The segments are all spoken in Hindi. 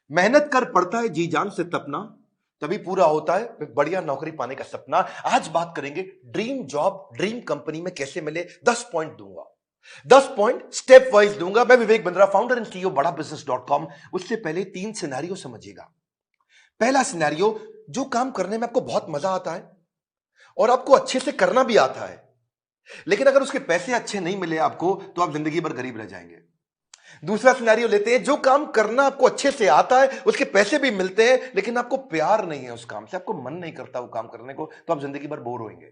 मेहनत कर पड़ता है जी जान से तपना, तभी पूरा होता है एक बढ़िया नौकरी पाने का सपना। आज बात करेंगे ड्रीम जॉब ड्रीम कंपनी में कैसे मिले। 10 पॉइंट दूंगा, 10 पॉइंट स्टेप वाइज दूंगा। मैं विवेक बंद्रा, फाउंडर एंड सीईओ बड़ा बिजनेस.com। उससे पहले 3 सिनेरियो समझिएगा। पहला सिनेरियो, जो काम करने में आपको बहुत मजा आता है और आपको अच्छे से करना भी आता है, लेकिन अगर उसके पैसे अच्छे नहीं मिले आपको तो आप जिंदगी भर गरीब रह जाएंगे। दूसरा सिनेरियो लेते हैं, जो काम करना आपको अच्छे से आता है, उसके पैसे भी मिलते हैं, लेकिन आपको प्यार नहीं है उस काम से, आपको मन नहीं करता वो काम करने को, तो आप जिंदगी भर बोर होंगे।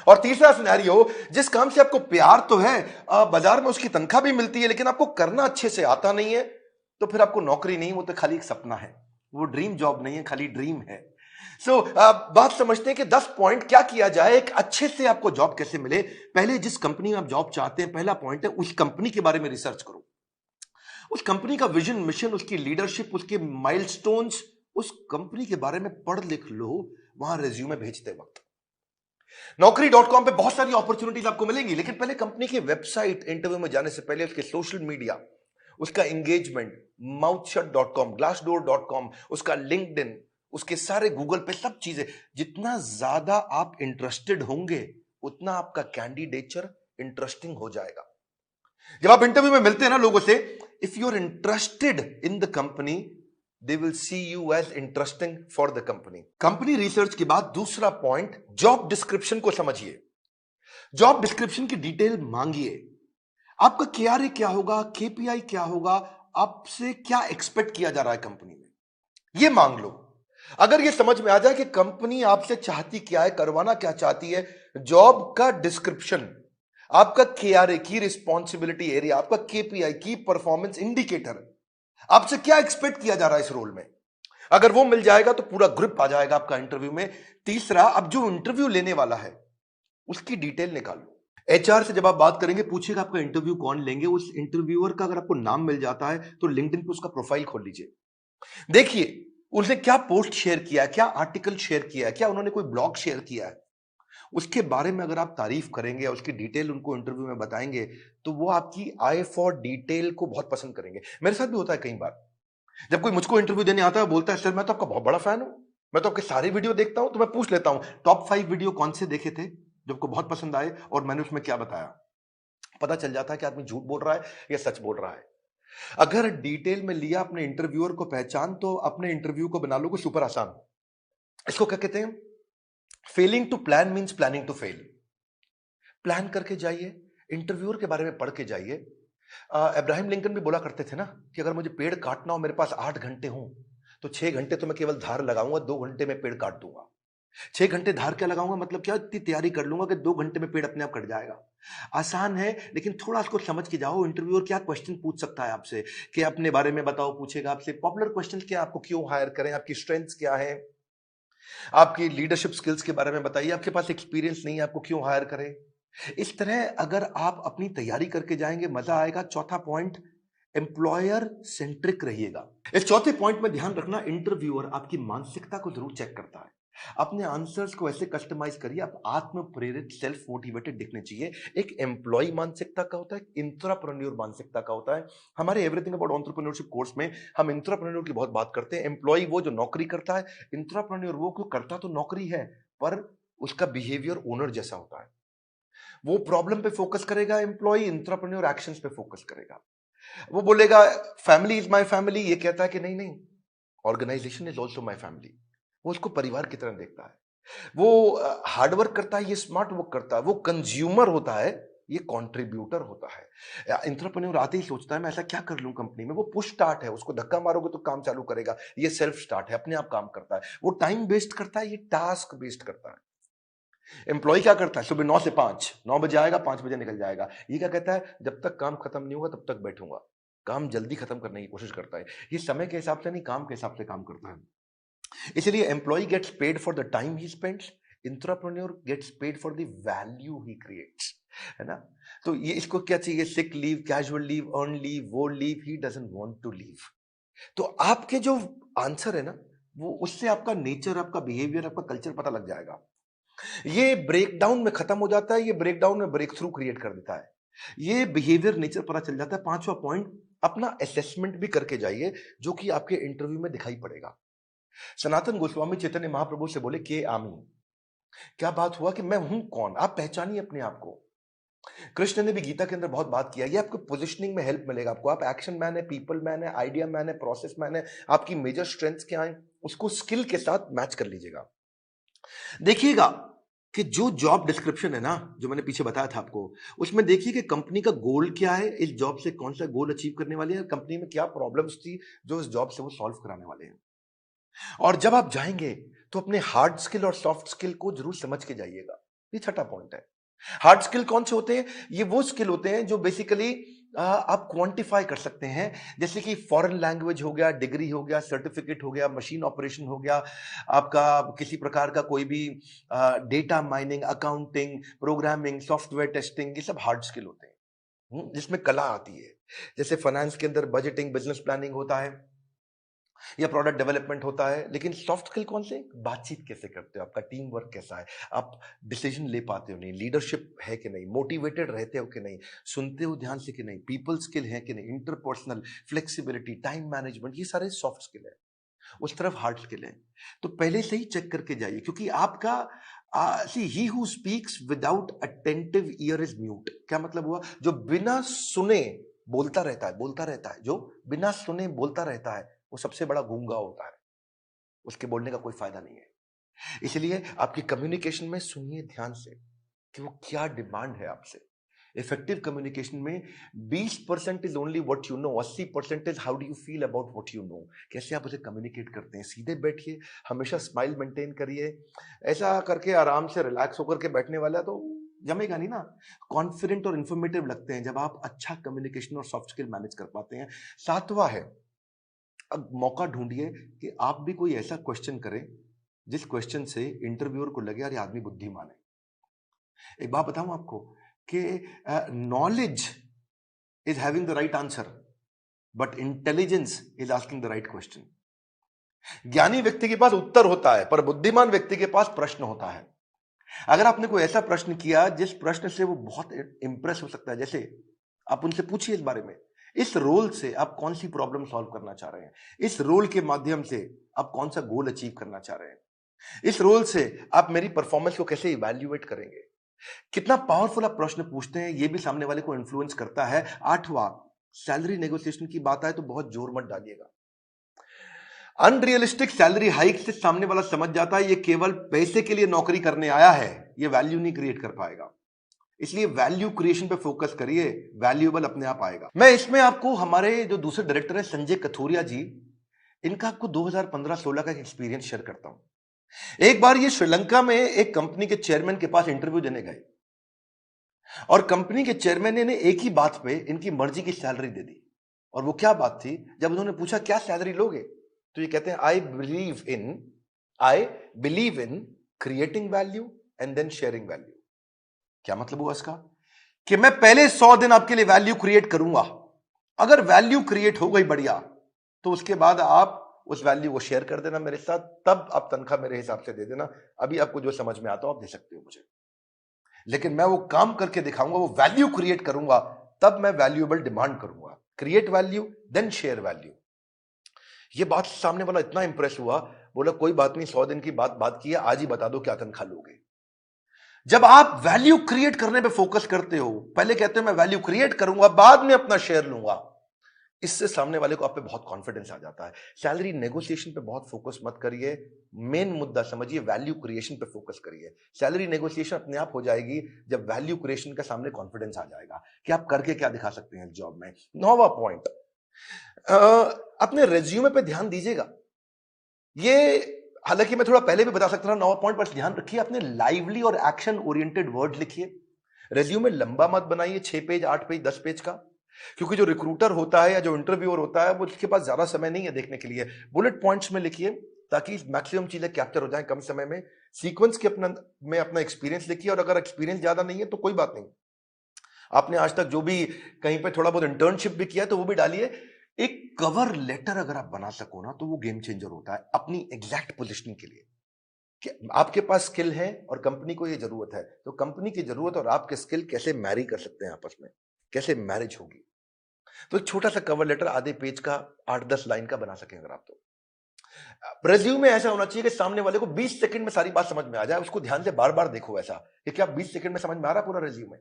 और तीसरा सिनेरियो, जिस काम से आपको प्यार तो है, बाजार में उसकी तनख्वाह भी मिलती है, लेकिन आपको करना अच्छे से आता नहीं है, तो फिर आपको नौकरी नहीं, वो तो खाली एक सपना है, वो ड्रीम जॉब नहीं है, खाली ड्रीम है। बात समझते हैं कि 10 पॉइंट क्या किया जाए, एक अच्छे से आपको जॉब कैसे मिले। पहले जिस कंपनी में आप जॉब चाहते हैं, पहला पॉइंट है उस कंपनी के बारे में रिसर्च करो। उस कंपनी का विजन, मिशन, उसकी लीडरशिप, उसके माइलस्टोन्स, उस कंपनी के बारे में पढ़ लिख लो वहां रिज्यूमे भेजते वक्त। नौकरी.com पे बहुत सारी अपॉर्चुनिटीज आपको मिलेंगी, लेकिन पहले कंपनी की वेबसाइट, इंटरव्यू में जाने से पहले उसके सोशल मीडिया, उसका एंगेजमेंट, माउथशट.com, ग्लासडोर.com, उसका लिंक्डइन, उसके सारे गूगल पे सब चीजें। जितना ज्यादा आप इंटरेस्टेड होंगे उतना आपका कैंडिडेचर इंटरेस्टिंग हो जाएगा। जब आप इंटरव्यू में मिलते हैं ना लोगों से, if you are interested in the company, they will see you as interesting for the company. Company research के बाद दूसरा पॉइंट, जॉब डिस्क्रिप्शन को समझिए। जॉब डिस्क्रिप्शन की डिटेल मांगिए। आपका केआरए क्या होगा, केपीआई क्या होगा, आपसे क्या एक्सपेक्ट किया जा रहा है कंपनी में, यह मांग लो। अगर यह समझ में आ जाए कि कंपनी आपसे चाहती क्या है, करवाना क्या चाहती है, जॉब का डिस्क्रिप्शन, आपका केआरए की रिस्पॉन्सिबिलिटी एरिया, आपका केपीआई की परफॉर्मेंस इंडिकेटर, आपसे क्या एक्सपेक्ट किया जा रहा है इस रोल में, अगर वो मिल जाएगा तो पूरा ग्रुप आ जाएगा आपका इंटरव्यू में। तीसरा, अब जो इंटरव्यू लेने वाला है उसकी डिटेल निकालो। एचआर से जब आप बात करेंगे, पूछेगा आपका इंटरव्यू कौन लेंगे, उस इंटरव्यूअर का अगर आपको नाम मिल जाता है तो लिंक्डइन पे उसका प्रोफाइल खोल लीजिए। देखिए उसने क्या पोस्ट शेयर किया है, क्या आर्टिकल शेयर किया है, क्या उन्होंने कोई ब्लॉग शेयर किया है, उसके बारे में अगर आप तारीफ करेंगे, उसकी डिटेल उनको इंटरव्यू में बताएंगे, तो वो आपकी आई फॉर डिटेल को बहुत पसंद करेंगे। मेरे साथ भी होता है कई बार, जब कोई मुझको इंटरव्यू देने आता है, बोलता है सर मैं तो आपका बहुत बड़ा फैन हूं, मैं तो आपके सारे वीडियो देखता हूं, तो मैं पूछ लेता हूं टॉप 5 वीडियो कौन से देखे थे जो आपको बहुत पसंद आए और मैंने उसमें क्या बताया। पता चल जाता है कि आदमी झूठ बोल रहा है या सच बोल रहा है। अगर डिटेल में लिया अपने इंटरव्यूअर को पहचान, तो अपने इंटरव्यू को बना लोगे सुपर आसान। इसको क्या कहते हैं, failing to plan means planning to fail. Plan करके जाइए, इंटरव्यूअर के बारे में पढ़ के जाइए। अब्राहम लिंकन भी बोला करते थे ना कि अगर मुझे पेड़ काटना हो, मेरे पास 8 घंटे हो, तो 6 घंटे तो मैं केवल धार लगाऊंगा, 2 घंटे में पेड़ काट दूंगा। 6 घंटे धार क्या लगाऊंगा, मतलब क्या, इतनी तैयारी कर लूंगा कि 2 घंटे में पेड़ अपने आप कट जाएगा। आसान है, लेकिन थोड़ा इसको समझ के जाओ। इंटरव्यूअर क्या क्वेश्चन पूछ सकता है आपसे, कि अपने बारे में बताओ, पूछेगा आपसे पॉपुलर क्वेश्चन क्या, आपको क्यों हायर करें, आपकी स्ट्रेंथ्स क्या है, आपकी लीडरशिप स्किल्स के बारे में बताइए, आपके पास एक्सपीरियंस नहीं है, आपको क्यों हायर करें। इस तरह अगर आप अपनी तैयारी करके जाएंगे, मजा आएगा। चौथा पॉइंट, एम्प्लॉयर सेंट्रिक रहिएगा। इस चौथे पॉइंट में ध्यान रखना, इंटरव्यूअर आपकी मानसिकता को जरूर चेक करता है। अपने आंसर्स को ऐसे कस्टमाइज करिए, आप आत्म प्रेरित, सेल्फ मोटिवेटेड दिखने चाहिए। एक एम्प्लॉय मानसिकता का होता है, इंट्राप्रेन्योर मानसिकता का होता है। हमारे एवरीथिंग अबाउट एंटरप्रेन्योरशिप कोर्स में हम इंट्राप्रेन्योर की बहुत बात करते हैं। एम्प्लॉय वो जो नौकरी करता है, इंट्राप्रेन्योर वो जो करता तो नौकरी है, पर उसका बिहेवियर ओनर जैसा होता है। वो प्रॉब्लम पे फोकस करेगा, एम्प्लॉय इंट्राप्रेन्योर एक्शंस पे फोकस करेगा। वो बोलेगा फैमिली इज माय फैमिली, ये कहता है कि नहीं नहीं, organisation is also my family. वो उसको परिवार की तरह देखता है। वो हार्डवर्क करता है, ये स्मार्ट वर्क करता है। वो कंज्यूमर होता है, ये कंट्रीब्यूटर होता है। एंटरप्रेन्योर आते ही सोचता है मैं ऐसा क्या कर लूं कंपनी में। वो पुश स्टार्ट है, उसको धक्का मारोगे तो काम चालू करेगा। ये सेल्फ स्टार्ट है, अपने आप काम करता है। वो टाइम वेस्ट करता है, ये टास्क वेस्ट करता है। एम्प्लॉय क्या करता है, सुबह 9 से 5, 9 बजे आएगा, 5 बजे निकल जाएगा। ये क्या कहता है, जब तक काम खत्म नहीं होगा तब तक बैठूंगा। काम जल्दी खत्म करने की कोशिश करता है। ये समय के हिसाब से नहीं, काम के हिसाब से काम करता है। इसलिए employee gets paid for the time he spends, intrapreneur gets paid for the value he creates, है ना। तो ये इसको क्या चाहिए, sick leave, casual leave, earn leave, वो leave he doesn't want to leave. तो आपके जो आंसर है ना, वो उससे आपका नेचर, आपका बिहेवियर, आपका कल्चर पता लग जाएगा। ये ब्रेकडाउन में खत्म हो जाता है, ये ब्रेकडाउन में ब्रेक थ्रू क्रिएट कर देता है। ये बिहेवियर नेचर पता चल जाता है। पांचवा पॉइंट, अपना असेसमेंट भी करके जाइए, जो कि आपके इंटरव्यू में दिखाई पड़ेगा। सनातन गोस्वामी चैतन्य महाप्रभु से बोले, के आमी, क्या बात हुआ कि मैं हूं कौन, आप पहचानिए अपने आप को। कृष्ण ने भी गीता के अंदर बहुत बात किया, ये आपको पोजिशनिंग में हेल्प मिलेगा आपको। आप एक्शन मैन है, पीपल मैन है, आइडिया मैन है, प्रोसेस मैन है, आपकी मेजर स्ट्रेंथ्स क्या है, उसको स्किल के साथ मैच कर लीजिएगा। देखिएगा कि जो जॉब डिस्क्रिप्शन है ना, जो मैंने पीछे बताया था आपको, उसमें देखिए कि कंपनी का गोल क्या है, इस जॉब से कौन सा गोल अचीव करने वाले हैं, कंपनी में क्या प्रॉब्लम्स थी जो इस जॉब से वो सॉल्व कराने वाले हैं। और जब आप जाएंगे तो अपने हार्ड स्किल और सॉफ्ट स्किल को जरूर समझ के जाइएगा। ये छठा पॉइंट है। हार्ड स्किल कौन से होते हैं? ये वो स्किल होते हैं जो बेसिकली आप क्वांटिफाई कर सकते हैं, जैसे कि फॉरेन लैंग्वेज हो गया, डिग्री हो गया, सर्टिफिकेट हो गया, मशीन ऑपरेशन हो गया, आपका किसी प्रकार का कोई भी data mining, accounting, programming, software testing, ये सब हार्ड स्किल होते हैं। जिसमें कला आती है। जैसे फाइनेंस के अंदर बजटिंग, बिजनेस प्लानिंग होता है या प्रोडक्ट डेवलपमेंट होता है। लेकिन सॉफ्ट स्किल कौन से? बातचीत कैसे करते हो, आपका टीम वर्क कैसा है, आप डिसीजन ले पाते हो नहीं, लीडरशिप है कि नहीं, मोटिवेटेड रहते हो कि नहीं, सुनते हो ध्यान से कि नहीं, पीपल स्किल है कि नहीं, इंटरपर्सनल फ्लेक्सिबिलिटी, टाइम मैनेजमेंट, ये सारे सॉफ्ट स्किल है। उस तरफ हार्ड स्किल है। तो पहले से ही चेक करके जाइए, क्योंकि आपका see he who speaks without attentive ear is mute. क्या मतलब हुआ? जो बिना सुने बोलता रहता है, बोलता रहता है, जो बिना सुने बोलता रहता है, वो सबसे बड़ा गूंगा होता है। उसके बोलने का कोई फायदा नहीं है। इसलिए आपकी कम्युनिकेशन में सुनिए ध्यान से कि वो क्या डिमांड है आपसे। इफेक्टिव कम्युनिकेशन में 20% is only what you know, 80% is how do you feel about what you know. कैसे आप उसे कम्युनिकेट करते हैं। सीधे बैठिए, हमेशा स्माइल मेंटेन करिए। ऐसा करके आराम से रिलैक्स होकर के बैठने वाला तो जमेगा नहीं ना। कॉन्फिडेंट और इंफॉर्मेटिव लगते हैं जब आप अच्छा कम्युनिकेशन और सॉफ्ट स्किल मैनेज कर पाते हैं। सातवां है, अब मौका ढूंढिए कि आप भी कोई ऐसा क्वेश्चन करें जिस क्वेश्चन से इंटरव्यूअर को लगे यार ये आदमी बुद्धिमान है। एक बात बताऊं आपको कि knowledge is having the right answer, but intelligence is asking the right question. ज्ञानी व्यक्ति के पास उत्तर होता है, पर बुद्धिमान व्यक्ति के पास प्रश्न होता है। अगर आपने कोई ऐसा प्रश्न किया जिस प्रश्न से वो बहुत इंप्रेस हो सकता है, जैसे आप उनसे पूछिए इस बारे में, इस रोल से आप कौन सी प्रॉब्लम सॉल्व करना चाह रहे हैं, इस रोल के माध्यम से आप कौन सा गोल अचीव करना चाह रहे हैं, इस रोल से आप मेरी परफॉर्मेंस को कैसे इवैल्यूएट करेंगे। कितना पावरफुल आप प्रश्न पूछते हैं, यह भी सामने वाले को इन्फ्लुएंस करता है। आठवां, सैलरी नेगोशिएशन की बात आए तो बहुत जोर मत डालिएगा। अनरियलिस्टिक सैलरी हाइक से सामने वाला समझ जाता है ये केवल पैसे के लिए नौकरी करने आया है, ये वैल्यू नहीं क्रिएट कर पाएगा। इसलिए वैल्यू क्रिएशन पे फोकस करिए, वैल्यूएबल अपने आप आएगा। मैं इसमें आपको हमारे जो दूसरे डायरेक्टर है संजय कथोरिया जी, इनका आपको 2015-16 का एक्सपीरियंस शेयर करता हूं। एक बार ये श्रीलंका में एक कंपनी के चेयरमैन के पास इंटरव्यू देने गए और कंपनी के चेयरमैन ने एक ही बात पे इनकी मर्जी की सैलरी दे दी। और वो क्या बात थी? जब उन्होंने पूछा क्या सैलरी लोगे, तो ये कहते हैं I believe in creating value and then sharing value. क्या मतलब हुआ इसका? कि मैं पहले 100 दिन आपके लिए वैल्यू क्रिएट करूंगा, अगर वैल्यू क्रिएट हो गई बढ़िया, तो उसके बाद आप उस वैल्यू को शेयर कर देना मेरे साथ, तब आप तनख्वाह मेरे हिसाब से दे देना। अभी आपको जो समझ में आता हो आप दे सकते हो मुझे, लेकिन मैं वो काम करके दिखाऊंगा, वो वैल्यू क्रिएट करूंगा, तब मैं वैल्यूएबल डिमांड करूंगा। Create value then share value. ये बात सामने वाला इतना इंप्रेस हुआ, बोला कोई बात नहीं, 100 दिन की बात की है, आज ही बता दो क्या तनख्वाह लोगे। जब आप वैल्यू क्रिएट करने पे फोकस करते हो, पहले कहते हो मैं वैल्यू क्रिएट करूंगा बाद में अपना शेयर लूंगा, इससे सामने वाले को आप पे बहुत कॉन्फिडेंस आ जाता है। सैलरी नेगोशिएशन पे बहुत फोकस मत करिए, मेन मुद्दा समझिए, वैल्यू क्रिएशन पे फोकस करिए। सैलरी नेगोशिएशन अपने आप हो जाएगी जब वैल्यू क्रिएशन का सामने कॉन्फिडेंस आ जाएगा कि आप करके क्या दिखा सकते हैं जॉब में। 9वां पॉइंट, अपने रेज्यूमे पे ध्यान दीजिएगा। ये हालांकि मैं थोड़ा पहले भी बता सकता था 9वां पॉइंट, पर ध्यान रखिए अपने लाइवली और एक्शन ओरिएंटेड वर्ड लिखिए। रेज्यूमे लंबा मत बनाइए, 6 पेज, 8 पेज, 10 पेज का, क्योंकि जो रिक्रूटर होता है या जो इंटरव्यूअर होता है वो उसके पास ज्यादा समय नहीं है देखने के लिए। बुलेट पॉइंट्स में लिखिए ताकि मैक्सिमम चीजें कैप्चर हो जाए कम समय में। सीक्वेंस के अपना एक्सपीरियंस लिखिए, और अगर एक्सपीरियंस ज्यादा नहीं है तो कोई बात नहीं, आपने आज तक जो भी कहीं पे थोड़ा बहुत इंटर्नशिप भी किया तो वो भी डालिए। एक कवर लेटर अगर आप बना सको ना, तो वो गेम चेंजर होता है अपनी एग्जैक्ट पोजिशनिंग के लिए। कि आपके पास स्किल है और कंपनी को ये जरूरत है, तो कंपनी की जरूरत और आपके स्किल कैसे मैरी कर सकते हैं आपस में, कैसे मैरिज होगी। तो एक छोटा सा कवर लेटर आधे पेज का 8-10 लाइन का बना सकें अगर आप तो। रेज्यूमे ऐसा होना चाहिए कि सामने वाले को 20 सेकंड में सारी बात समझ में आ जाए, उसको ध्यान से बार बार देखो ऐसा कि क्या 20 सेकंड में समझ में आ रहा पूरा रेज्यूमे।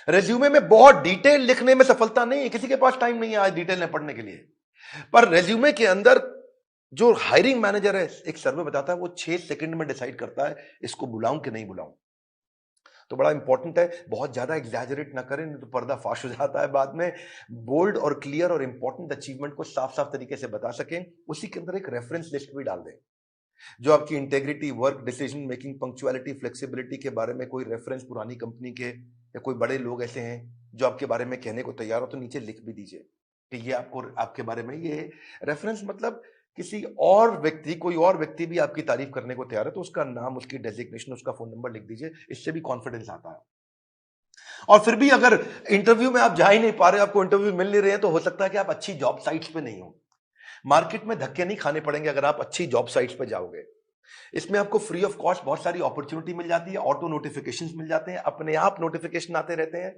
रेज्यूमे में बहुत डिटेल लिखने में सफलता नहीं है, किसी के पास टाइम नहीं है आज डिटेल में पढ़ने के लिए। पर रेज्यूमे के अंदर जो हायरिंग मैनेजर है, एक सर्वे बताता है वो 6 सेकंड में डिसाइड करता है इसको बुलाऊं कि नहीं बुलाऊं। तो बड़ा इंपॉर्टेंट है, बहुत ज्यादा एग्जैजरेट ना करें नहीं तो पर्दा फाश हो जाता है बाद में। बोल्ड और क्लियर और इंपॉर्टेंट अचीवमेंट को साफ साफ तरीके से बता सकें। उसी के अंदर एक रेफरेंस लिस्ट भी डाल दें जो आपकी integrity, work, decision making, punctuality, flexibility के बारे में कोई रेफरेंस पुरानी कंपनी के या कोई बड़े लोग ऐसे हैं जो आपके बारे में कहने को तैयार हो तो नीचे लिख भी दीजिए कि ये आपको आपके बारे में ये रेफरेंस, मतलब किसी और व्यक्ति, कोई और व्यक्ति भी आपकी तारीफ करने को तैयार है तो उसका नाम, उसकी डेजिग्नेशन, उसका फोन नंबर लिख दीजिए। इससे भी कॉन्फिडेंस आता है। और फिर भी अगर इंटरव्यू में आप जा ही नहीं पा रहे, आपको इंटरव्यू मिल नहीं रहे हैं, तो हो सकता है कि आप अच्छी जॉब साइट्स पे नहीं हो। मार्केट में धक्के नहीं खाने पड़ेंगे अगर आप अच्छी जॉब साइट्स पे जाओगे। इसमें आपको फ्री ऑफ कॉस्ट बहुत सारी अपॉर्चुनिटी मिल जाती है, ऑटो नोटिफिकेशंस मिल जाते हैं, अपने आप नोटिफिकेशन आते रहते हैं,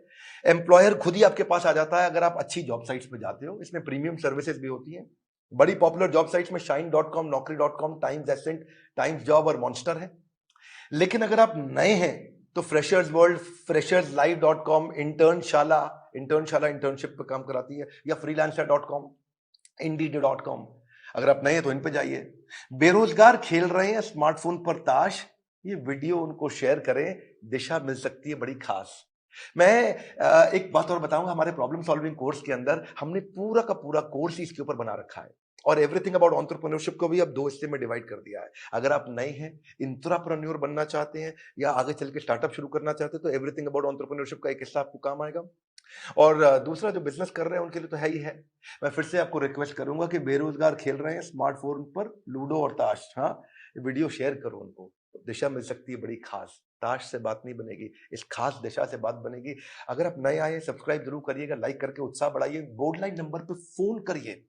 एम्प्लॉयर खुद ही आपके पास आ जाता है अगर आप अच्छी जॉब साइट्स पे जाते हो। इसमें प्रीमियम सर्विसेज भी होती हैं। बड़ी पॉपुलर जॉब साइट्स में shine.com, naukri.com, Times Ascent, Times job और मॉन्स्टर है। लेकिन अगर आप नए हैं तो freshers world, fresherslive.com, Internshala internship पे काम कराती है, या freelancer.com, indeed.com। अगर आप नए हैं तो इन पे जाइए। बेरोजगार खेल रहे हैं स्मार्टफोन पर ताश, ये वीडियो उनको शेयर करें, दिशा मिल सकती है बड़ी खास। मैं एक बात और बताऊंगा, हमारे प्रॉब्लम सॉल्विंग कोर्स के अंदर हमने पूरा का पूरा कोर्स इसके ऊपर बना रखा है और एवरीथिंग अबाउट एंटरप्रेन्योरशिप को भी अब 2 हिस्से में डिवाइड कर दिया है। अगर आप नए हैं, इंट्राप्रेन्योर बनना चाहते हैं या आगे चल के स्टार्टअप शुरू करना चाहते हैं तो एवरीथिंग अबाउट एंटरप्रेन्योरशिप का एक हिस्सा आपको काम आएगा। और दूसरा जो बिजनेस कर रहे हैं उनके लिए तो है ही है। मैं फिर से आपको रिक्वेस्ट करूंगा कि बेरोजगार खेल रहे हैं स्मार्टफोन पर लूडो और ताश, हाँ, वीडियो शेयर करो उनको, दिशा मिल सकती है बड़ी खास। ताश से बात नहीं बनेगी, इस खास दिशा से बात बनेगी। अगर आप नए आए, सब्सक्राइब जरूर करिएगा, लाइक करके उत्साह बढ़ाइए, बोर्ड लाइन नंबर पे फोन करिए,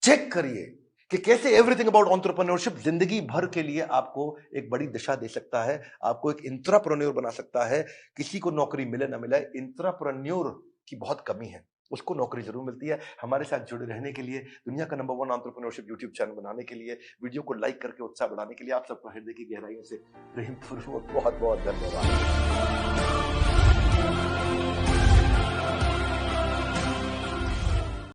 चेक करिए कि कैसे एवरीथिंग अबाउट एंटरप्रेन्योरशिप जिंदगी भर के लिए आपको एक बड़ी दिशा दे सकता है, आपको एक इंट्राप्रेन्योर बना सकता है। किसी को नौकरी मिले ना मिले, इंट्राप्रेन्योर की बहुत कमी है, उसको नौकरी जरूर मिलती है। हमारे साथ जुड़े रहने के लिए, दुनिया का नंबर 1 एंटरप्रेन्योरशिप यूट्यूब चैनल बनाने के लिए, वीडियो को लाइक करके उत्साह बढ़ाने के लिए आप सबका हृदय की गहराइयों से प्रेम पूर्वक बहुत बहुत धन्यवाद।